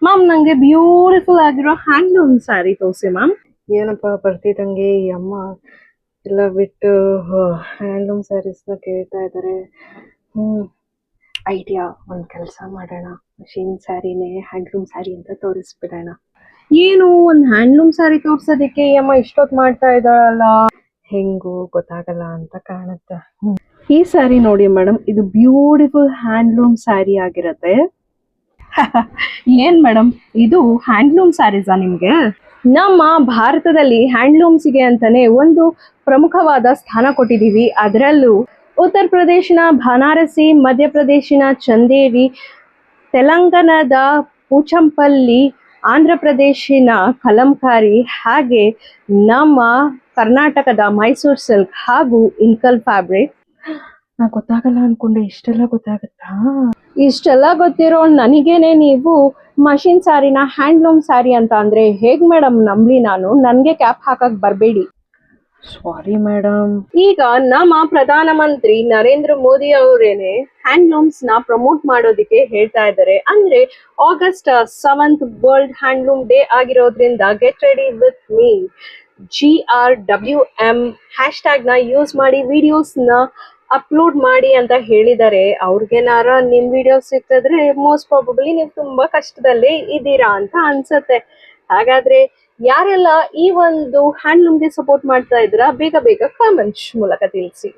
Ma'am ನಂಗೆ beautiful ಆಗಿರೋ handloom sari ತೋರಿಸಿ ಮ್ಯಾಮ್. ಏನಪ್ಪಾ ಬರ್ತಿದಂಗೆ ಈ ಅಮ್ಮ ಎಲ್ಲ ಬಿಟ್ಟು ಹ್ಯಾಂಡ್ಲೂಮ್ ಸ್ಯಾರೀಸ್ನ ಕೇಳ್ತಾ ಇದ್ದಾರೆ. ಐಡಿಯಾ, ಒಂದ್ ಕೆಲಸ ಮಾಡೋಣ, ಮಷೀನ್ ಸ್ಯಾರಿನೇ ಹ್ಯಾಂಡ್ಲೂಮ್ ಸ್ಯಾರಿ ಅಂತ ತೋರಿಸ್ಬಿಡೋಣ. ಏನು ಒಂದ್ ಹ್ಯಾಂಡ್ಲೂಮ್ ಸ್ಯಾರಿ ತೋರ್ಸೋದಕ್ಕೆ ಈ ಅಮ್ಮ ಇಷ್ಟೊತ್ತು ಮಾಡ್ತಾ ಇದ್ದಾಳಲ್ಲ, ಹೆಂಗೂ ಗೊತ್ತಾಗಲ್ಲ ಅಂತ ಕಾಣುತ್ತೆ. ಈ ಸ್ಯಾರಿ ನೋಡಿ ಮೇಡಮ್, ಇದು ಬ್ಯೂಟಿಫುಲ್ ಹ್ಯಾಂಡ್ಲೂಮ್ ಸ್ಯಾರಿ ಆಗಿರತ್ತೆ. ಏನ್ ಮೇಡಮ್ ಇದು ಹ್ಯಾಂಡ್ಲೂಮ್ ಸ್ಯಾರೀಸಾ ನಿಮ್ಗೆ? ನಮ್ಮ ಭಾರತದಲ್ಲಿ ಹ್ಯಾಂಡ್ಲೂಮ್ಸ್ಗೆ ಅಂತಾನೆ ಒಂದು ಪ್ರಮುಖವಾದ ಸ್ಥಾನ ಕೊಟ್ಟಿದೀವಿ. ಅದರಲ್ಲೂ ಉತ್ತರ ಪ್ರದೇಶನ ಬನಾರಸಿ, ಮಧ್ಯಪ್ರದೇಶಿನ ಚಂದೇರಿ, ತೆಲಂಗಾಣದ ಪೂಚಂಪಲ್ಲಿ, ಆಂಧ್ರ ಪ್ರದೇಶಿನ ಕಲಂಕಾರಿ, ಹಾಗೆ ನಮ್ಮ ಕರ್ನಾಟಕದ ಮೈಸೂರು ಸಿಲ್ಕ್ ಹಾಗೂ ಇನ್ಕಲ್ ಫ್ಯಾಬ್ರಿಕ್. ನಾ ಗೊತ್ತಾಗಲ್ಲ ಅನ್ಕೊಂಡೆ, ಇಷ್ಟೆಲ್ಲ ಗೊತ್ತಾಗತ್ತಾ? ಇಷ್ಟೆಲ್ಲ ಗೊತ್ತಿರೋ ನನಗೇನೆ ನೀವು ಮಷಿನ್ ಸ್ಯಾರಿನ ಹ್ಯಾಂಡ್ಲೂಮ್ ಸ್ಯಾರಿ ಅಂತ ಅಂದ್ರೆ ಹೇಗ್ ಮೇಡಮ್ ನಂಬ್ಲಿ ನಾನು? ನನ್ಗೆ ಕ್ಯಾಪ್ ಹಾಕಕ್ ಬರ್ಬೇಡಿ. Sorry madam. ಈಗ ನಮ್ಮ ಪ್ರಧಾನ ಮಂತ್ರಿ ನರೇಂದ್ರ ಮೋದಿ ಅವರೇನೆ ಹ್ಯಾಂಡ್ಲೂಮ್ಸ್ ನ ಪ್ರಮೋಟ್ ಮಾಡೋದಿಕ್ಕೆ ಹೇಳ್ತಾ ಇದ್ದಾರೆ. ಅಂದ್ರೆ August 7th world handloom day ಆಗಿರೋದ್ರಿಂದ get ready with me GRWM hashtag ನ ಯೂಸ್ ಮಾಡಿ ವಿಡಿಯೋಸ್ ನ ಅಪ್ಲೋಡ್ ಮಾಡಿ ಅಂತ ಹೇಳಿದ್ದಾರೆ. ಅವ್ರಿಗೇನಾರ ನಿಮ್ ವಿಡಿಯೋ ಸಿಕ್ಕಿದ್ರೆ ಮೋಸ್ಟ್ ಪ್ರಾಬಬ್ಲಿ ನೀವು ತುಂಬಾ ಕಷ್ಟದಲ್ಲೇ ಇದ್ದೀರಾ ಅಂತ ಅನ್ಸತ್ತೆ. ಹಾಗಾದ್ರೆ ಯಾರೆಲ್ಲ ಈ ಒಂದು ಹ್ಯಾಂಡ್ಲೂಮ್ಗೆ ಸಪೋರ್ಟ್ ಮಾಡ್ತಾ ಇದ್ದೀರಾ ಬೇಗ ಬೇಗ ಕಾಮೆಂಟ್ಸ್ ಮೂಲಕ ತಿಳಿಸಿ.